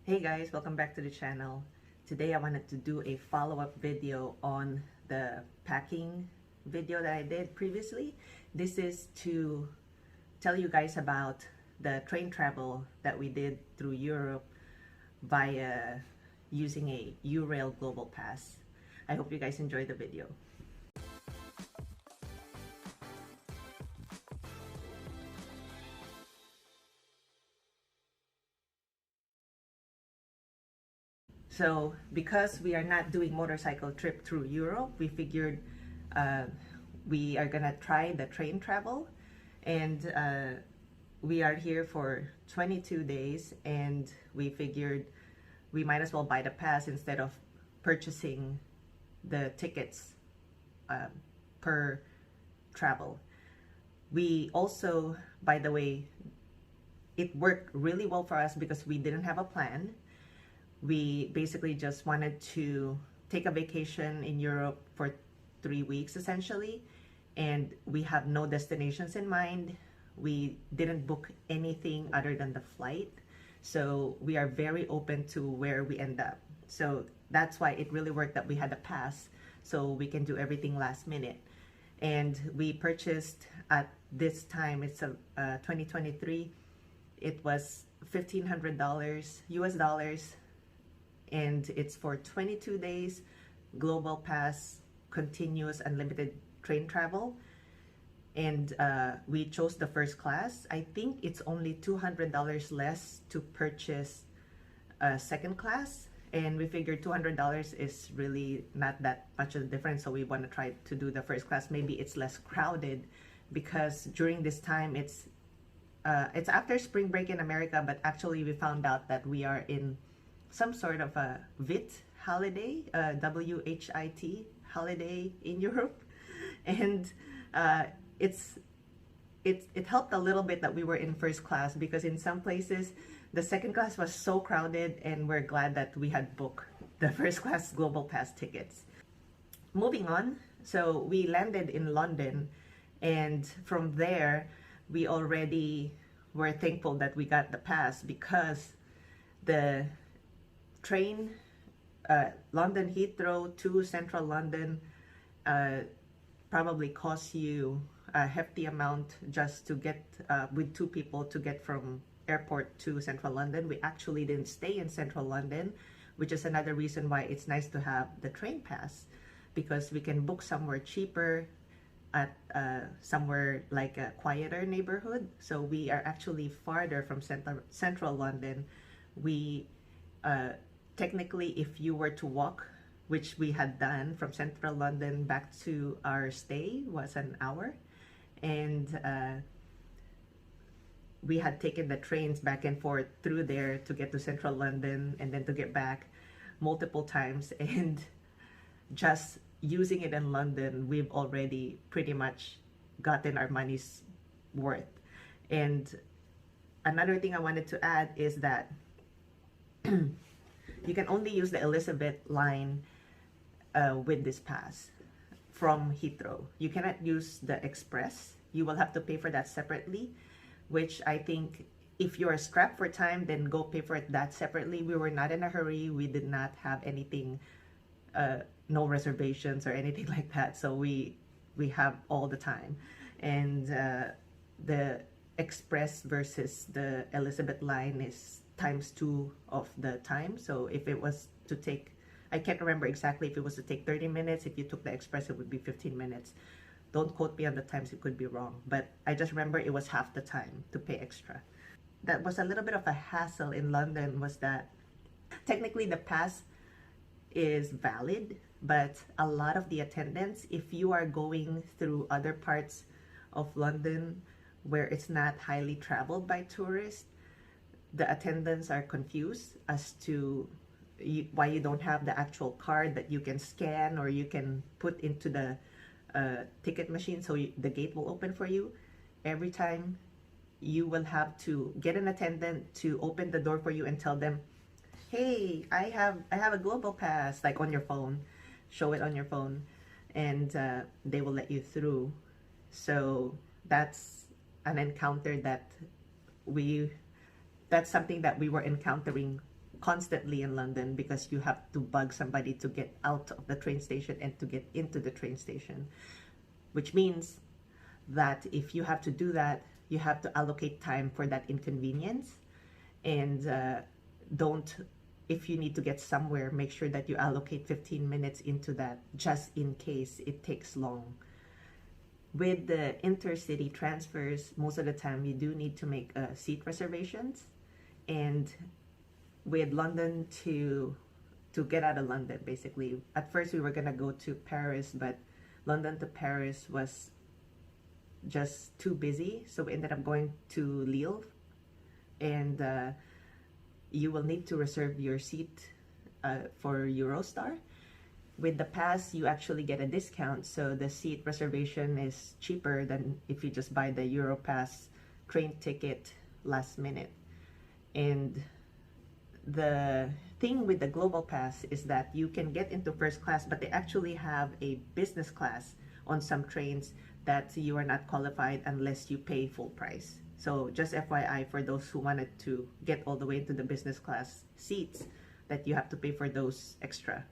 Hey guys, welcome back to the channel. Today I wanted to do a follow-up video on the packing video that I did previously. This is to tell you guys about the train travel that we did through Europe via using a Eurail Global Pass. I hope you guys enjoy the video. So because we are not doing motorcycle trip through Europe, we figured we are gonna try the train travel, and we are here for 22 days, and we figured we might as well buy the pass instead of purchasing the tickets per travel. We also, by the way, it worked really well for us because we didn't have a plan. We basically just wanted to take a vacation in Europe for 3 weeks essentially, and we have no destinations in mind. We didn't book anything other than the flight, so we are very open to where we end up. So that's why it really worked that we had a pass, so we can do everything last minute. And we purchased at this time, it's a 2023, it was $1,500 US dollars, and it's for 22 days global pass, continuous unlimited train travel. And we chose the first class. I think it's only $200 less to purchase second class, and we figured $200 is really not that much of a difference, so we want to try to do the first class. Maybe it's less crowded because during this time it's after spring break in America, but actually we found out that we are in some sort of a WHIT holiday, WHIT holiday in Europe, and it helped a little bit that we were in first class, because in some places the second class was so crowded, and we're glad that we had booked the first class global pass tickets. Moving on, so we landed in London, and from there we already were thankful that we got the pass, because the train London Heathrow to central London probably costs you a hefty amount just to get with 2 people to get from airport to central London. We actually didn't stay in central London, which is another reason why it's nice to have the train pass, because we can book somewhere cheaper at somewhere like a quieter neighborhood. So we are actually farther from central London. We technically, if you were to walk, which we had done from central London back to our stay, was an hour, and we had taken the trains back and forth through there to get to central London and then to get back multiple times. And just using it in London, we've already pretty much gotten our money's worth. And another thing I wanted to add is that you can only use the Elizabeth line with this pass from Heathrow. You cannot use the Express. You will have to pay for that separately, which I think if you're strapped for time, then go pay for it that separately. We were not in a hurry. We did not have anything, no reservations or anything like that. So we have all the time. And the Express versus the Elizabeth line is ×2 of the time. So if it was to take, I can't remember exactly if it was to take 30 minutes, if you took the Express it would be 15 minutes. Don't quote me on the times, it could be wrong, but I just remember it was half the time to pay extra. That was a little bit of a hassle in London, was that technically the pass is valid, but a lot of the attendants, if you are going through other parts of London where it's not highly traveled by tourists, the attendants are confused as to why you don't have the actual card that you can scan or you can put into the ticket machine so the gate will open for you. Every time you will have to get an attendant to open the door for you and tell them, hey, I have a global pass, like on your phone, show it on your phone, and they will let you through. So that's an encounter that that's something that we were encountering constantly in London because you have to bug somebody to get out of the train station and to get into the train station, which means that if you have to do that, you have to allocate time for that inconvenience. And don't, if you need to get somewhere, make sure that you allocate 15 minutes into that just in case it takes long. With the intercity transfers, most of the time you do need to make seat reservations. And with London to get out of London, basically, at first we were gonna go to Paris, but London to Paris was just too busy, so we ended up going to Lille. And you will need to reserve your seat for Eurostar. With the pass, you actually get a discount, so the seat reservation is cheaper than if you just buy the Europass train ticket last minute. And the thing with the Global Pass is that you can get into first class, but they actually have a business class on some trains that you are not qualified unless you pay full price. So just FYI for those who wanted to get all the way into the business class seats, that you have to pay for those extra.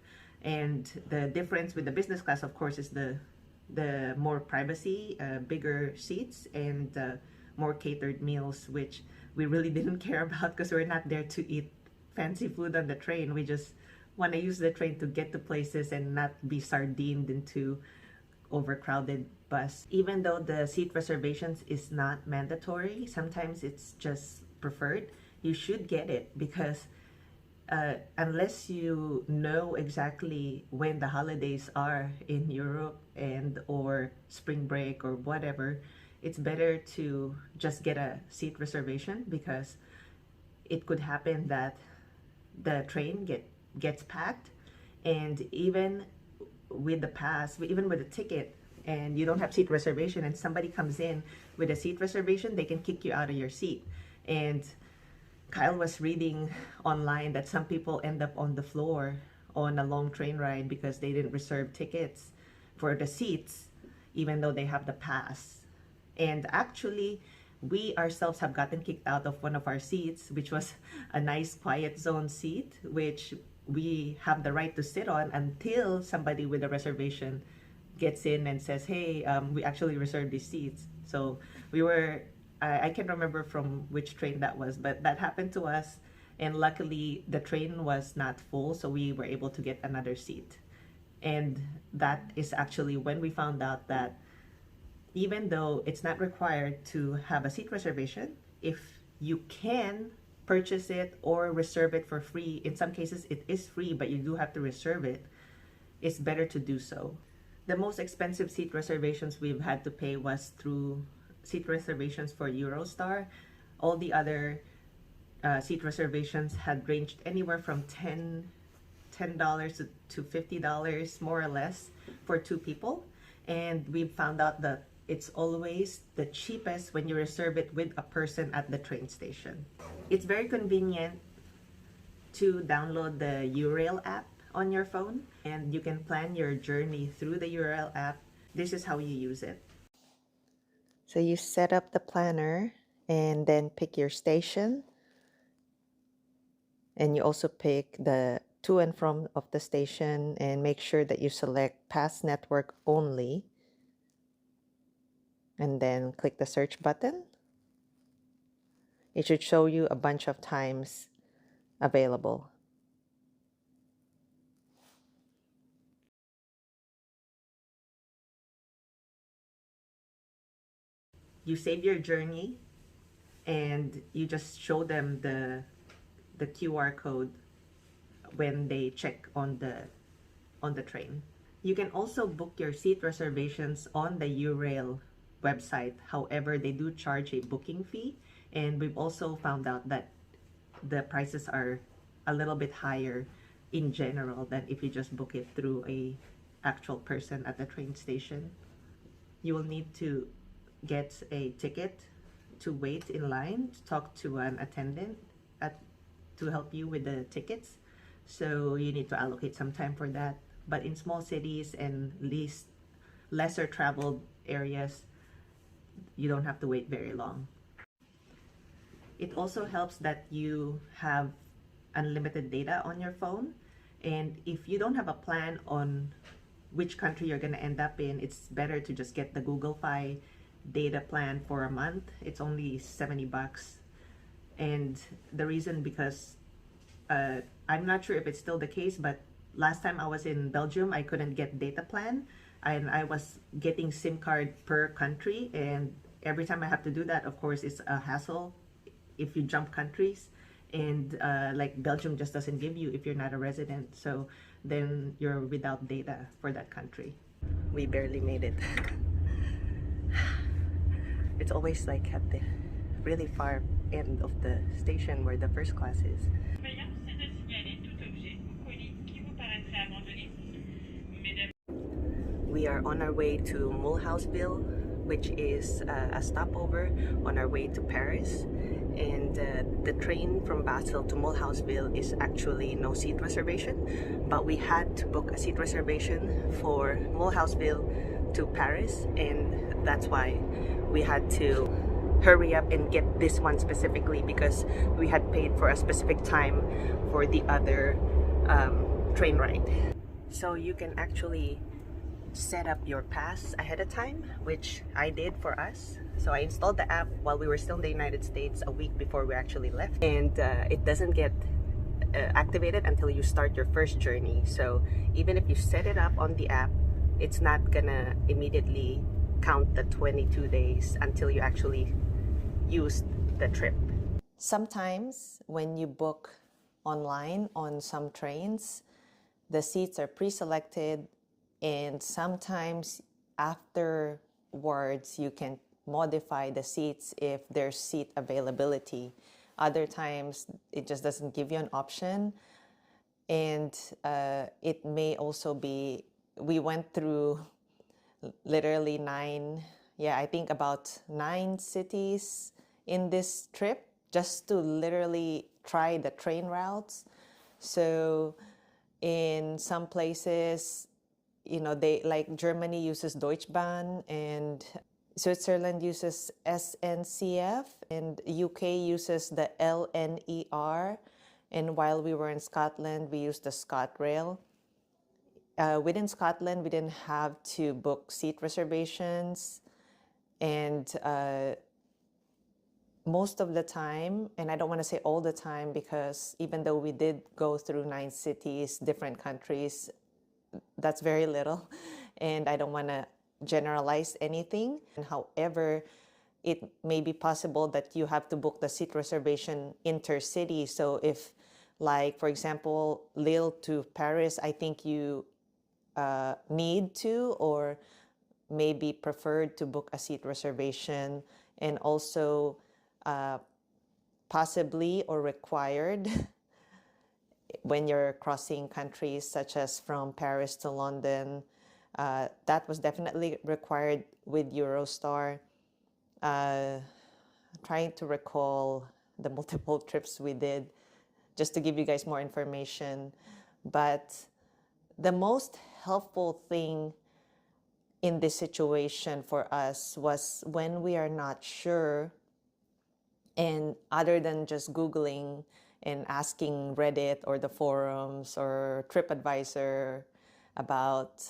And the difference with the business class, of course, is the more privacy, bigger seats, and more catered meals, which we really didn't care about because we're not there to eat fancy food on the train. We just want to use the train to get to places and not be sardined into overcrowded bus. Even though the seat reservations is not mandatory, sometimes it's just preferred, you should get it, because unless you know exactly when the holidays are in Europe and or spring break or whatever, it's better to just get a seat reservation, because it could happen that the train gets packed. And even with the pass, even with the ticket, and you don't have seat reservation and somebody comes in with a seat reservation, they can kick you out of your seat. And Kyle was reading online that some people end up on the floor on a long train ride because they didn't reserve tickets for the seats, even though they have the pass. And actually, we ourselves have gotten kicked out of one of our seats, which was a nice quiet zone seat, which we have the right to sit on until somebody with a reservation gets in and says, hey, we actually reserved these seats. So we were, I can't remember from which train that was, but that happened to us. And luckily the train was not full, so we were able to get another seat. And that is actually when we found out that even though it's not required to have a seat reservation, if you can purchase it or reserve it for free, in some cases it is free, but you do have to reserve it, it's better to do so. The most expensive seat reservations we've had to pay was through seat reservations for Eurostar. All the other seat reservations had ranged anywhere from $10 to $50, more or less, for two people. And we found out that it's always the cheapest when you reserve it with a person at the train station. It's very convenient to download the Eurail app on your phone, and you can plan your journey through the Eurail app. This is how you use it. So you set up the planner and then pick your station, and you also pick the to and from of the station, and make sure that you select Pass Network only, and then click the search button. It should show you a bunch of times available. You save your journey and you just show them the QR code when they check on the train. You can also book your seat reservations on the Eurail website. However, they do charge a booking fee, and we've also found out that the prices are a little bit higher in general than if you just book it through a actual person at the train station. You will need to get a ticket to wait in line to talk to an attendant to help you with the tickets. So you need to allocate some time for that. But in small cities and lesser traveled areas, you don't have to wait very long. It also helps that you have unlimited data on your phone. And if you don't have a plan on which country you're going to end up in, it's better to just get the Google Fi data plan for a month. It's only $70. And the reason, because I'm not sure if it's still the case, but last time I was in Belgium, I couldn't get data plan, and I was getting SIM card per country, and every time I have to do that, of course, it's a hassle if you jump countries. And like Belgium just doesn't give you if you're not a resident, so then you're without data for that country. We barely made it. It's always like at the really far end of the station where the first class is. We are on our way to Mulhouseville, which is a stopover on our way to Paris. And the train from Basel to Mulhouseville is actually no seat reservation, but we had to book a seat reservation for Mulhouseville to Paris, and that's why we had to hurry up and get this one specifically, because we had paid for a specific time for the other train ride. So you can actually set up your pass ahead of time, which I did for us. So I installed the app while we were still in the United States, a week before we actually left, and it doesn't get activated until you start your first journey. So even if you set it up on the app, it's not gonna immediately count the 22 days until you actually use the trip. Sometimes when you book online on some trains, the seats are pre-selected, and sometimes afterwards you can modify the seats if there's seat availability. Other times it just doesn't give you an option, and it may also be, we went through literally I think about 9 cities in this trip just to literally try the train routes. So in some places, you know, they, like Germany uses Deutsche Bahn, and Switzerland uses SNCF, and UK uses the LNER, and while we were in Scotland, we used the ScotRail. Within Scotland, we didn't have to book seat reservations, and most of the time, and I don't want to say all the time, because even though we did go through 9 cities, different countries, that's very little, and I don't want to generalize anything. However, it may be possible that you have to book the seat reservation intercity. So if, like, for example, Lille to Paris, I think you need to, or maybe preferred to book a seat reservation, and also possibly or required when you're crossing countries such as from Paris to London. That was definitely required with Eurostar. Trying to recall the multiple trips we did just to give you guys more information. But the most helpful thing in this situation for us was when we are not sure, and other than just Googling and asking Reddit or the forums or TripAdvisor about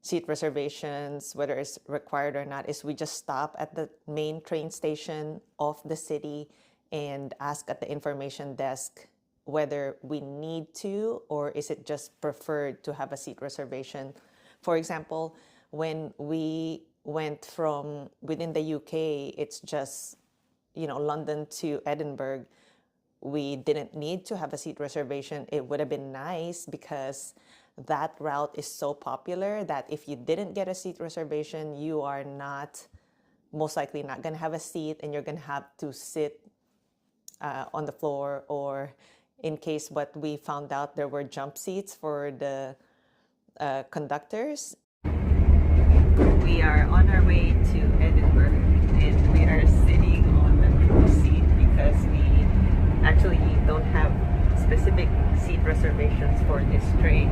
seat reservations, whether it's required or not, is we just stop at the main train station of the city and ask at the information desk whether we need to, or is it just preferred to have a seat reservation. For example, when we went from within the UK, it's just, you know, London to Edinburgh, we didn't need to have a seat reservation. It would have been nice, because that route is so popular that if you didn't get a seat reservation, you are most likely not going to have a seat, and you're going to have to sit on the floor, or in case what we found out, there were jump seats for the conductors. We are on our way to Edinburgh, and we are sitting on the crew seat because we actually don't have specific seat reservations for this train.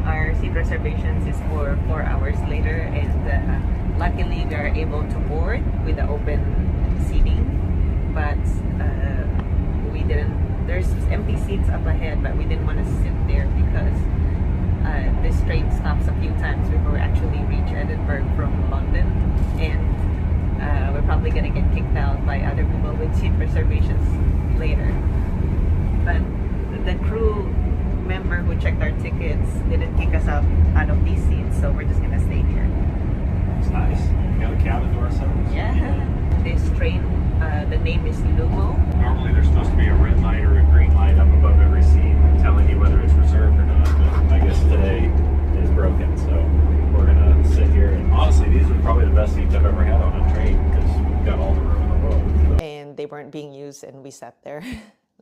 Our seat reservations is for 4 hours later, and luckily we are able to board with the open seating, but we didn't there's empty seats up ahead, but we didn't want to sit there because this train stops a few times before we actually reach Edinburgh from London, and we're probably gonna get kicked out by other people with seat reservations later. But the crew member who checked our tickets didn't kick us out of these seats, so we're just gonna stay here. It's nice. We got a cabin to ourselves. Yeah. This train, the name is Lumo. Normally there's supposed to be a red light or a green light up above every seat telling you whether it's reserved or not, but I guess today is broken, so we're gonna sit here. And honestly, these are probably the best seats I've ever had on a train because we've got all the room in the world. And they weren't being used, and we sat there.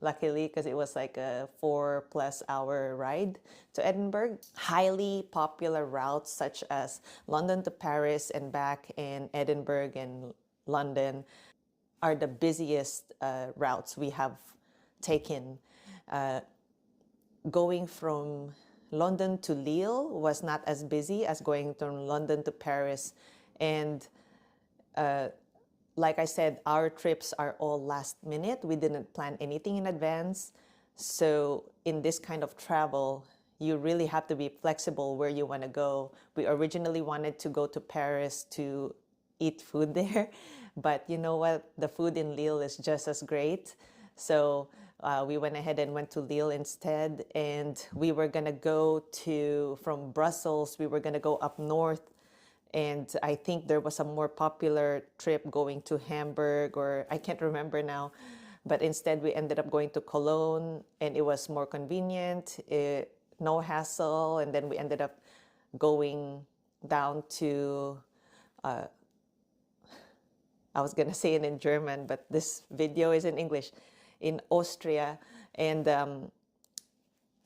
Luckily, because it was like a 4+ hour ride to Edinburgh. Highly popular routes such as London to Paris and back, and Edinburgh and London are the busiest routes we have taken. Going from London to Lille was not as busy as going from London to Paris. And like I said, our trips are all last minute. We didn't plan anything in advance. So in this kind of travel, you really have to be flexible where you want to go. We originally wanted to go to Paris to eat food there, but you know what? The food in Lille is just as great. So we went ahead and went to Lille instead, and we were gonna go from Brussels, we were gonna go up north. And I think there was a more popular trip going to Hamburg, or I can't remember now. But instead, we ended up going to Cologne, and it was more convenient, no hassle. And then we ended up going down to, I was going to say it in German, but this video is in English, in Austria. And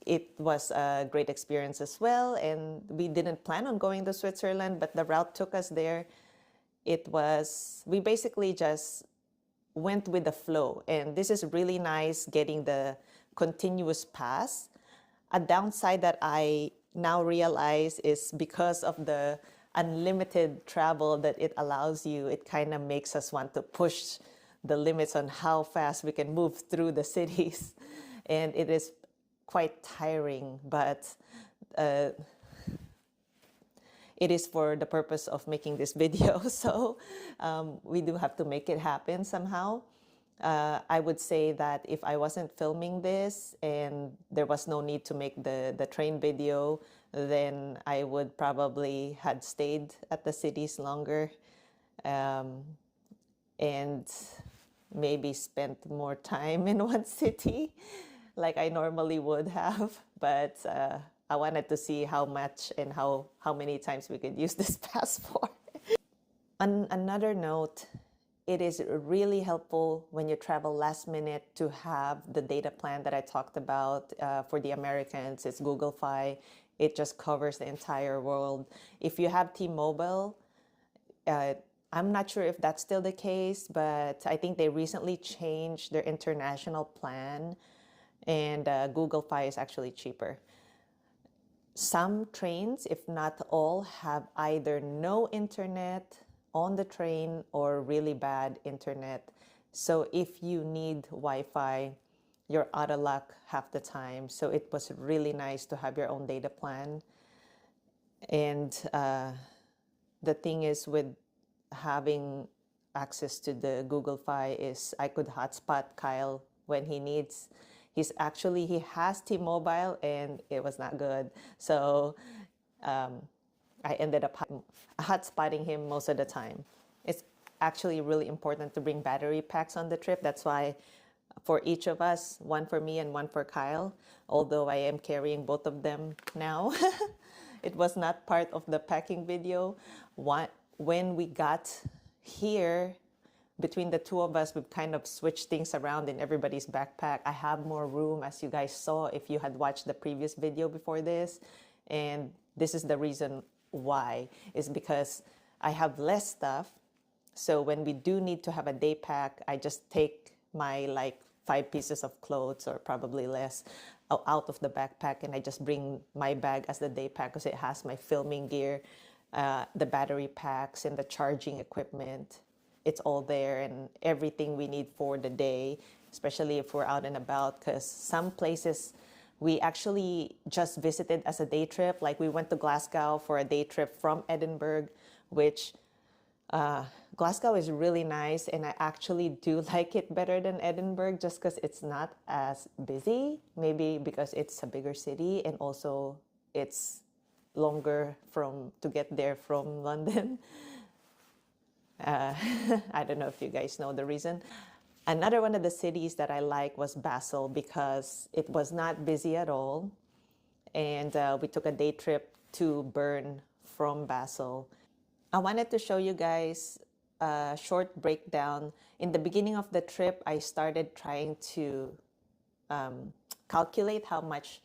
it was a great experience as well, and we didn't plan on going to Switzerland, but the route took us there. We basically just went with the flow, and this is really nice getting the continuous pass. A downside that I now realize is because of the unlimited travel that it allows you, it kind of makes us want to push the limits on how fast we can move through the cities, and it is quite tiring, but it is for the purpose of making this video. So we do have to make it happen somehow. I would say that if I wasn't filming this and there was no need to make the train video, then I would probably had stayed at the cities longer and maybe spent more time in one city like I normally would have, but I wanted to see how much and how many times we could use this passport. On another note, it is really helpful when you travel last minute to have the data plan that I talked about. For the Americans, it's Google Fi. It just covers the entire world. If you have T-Mobile, I'm not sure if that's still the case, but I think they recently changed their international plan, and Google Fi is actually cheaper. Some trains, if not all, have either no internet on the train or really bad internet. So if you need Wi-Fi, you're out of luck half the time. So it was really nice to have your own data plan. And the thing is with having access to the Google Fi is I could hotspot Kyle when he needs. He has T-Mobile and it was not good. So I ended up hotspotting him most of the time. It's actually really important to bring battery packs on the trip. That's why for each of us, one for me and one for Kyle, although I am carrying both of them now. It was not part of the packing video. When we got here, between the two of us, we've kind of switched things around in everybody's backpack. I have more room, as you guys saw if you had watched the previous video before this. And this is the reason why, is because I have less stuff. So when we do need to have a day pack, I just take my 5 pieces of clothes or probably less out of the backpack, and I just bring my bag as the day pack because it has my filming gear, the battery packs and the charging equipment. It's all there, and everything we need for the day especially if we're out and about, because some places we actually just visited as a day trip. Like we went to Glasgow for a day trip from Edinburgh, which Glasgow is really nice, and I actually do like it better than Edinburgh just because it's not as busy, maybe because it's a bigger city, and also it's longer to get there from London. I don't know if you guys know the reason. Another one of the cities that I like was Basel because it was not busy at all, and we took a day trip to Bern from Basel. I wanted to show you guys a short breakdown. In the beginning of the trip, I started trying to calculate how much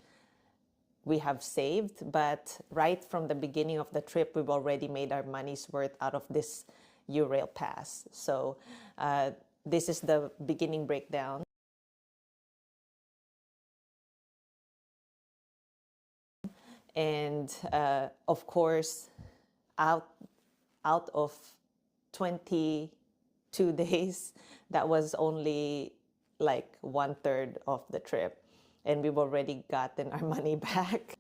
we have saved, but right from the beginning of the trip, we've already made our money's worth out of this Eurail Pass. So this is the beginning breakdown. And of course, out of 22 days, that was only like 1/3 of the trip, and we've already gotten our money back.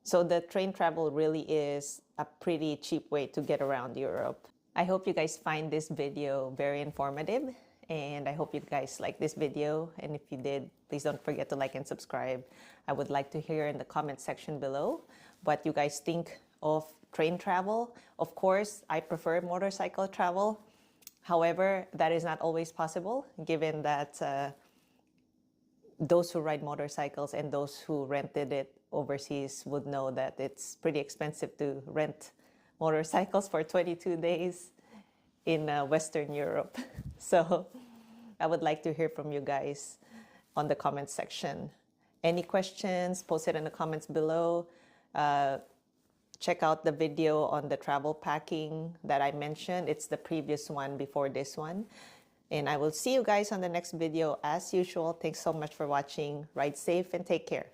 So the train travel really is a pretty cheap way to get around Europe. I hope you guys find this video very informative, and I hope you guys like this video. And if you did, please don't forget to like and subscribe. I would like to hear in the comment section below what you guys think of train travel. Of course, I prefer motorcycle travel. However, that is not always possible given that those who ride motorcycles and those who rented it overseas would know that it's pretty expensive to rent motorcycles for 22 days in Western Europe. So I would like to hear from you guys on the comment section. Any questions, post it in the comments below. Check out the video on the travel packing that I mentioned. It's the previous one before this one. And I will see you guys on the next video as usual. Thanks so much for watching. Ride safe and take care.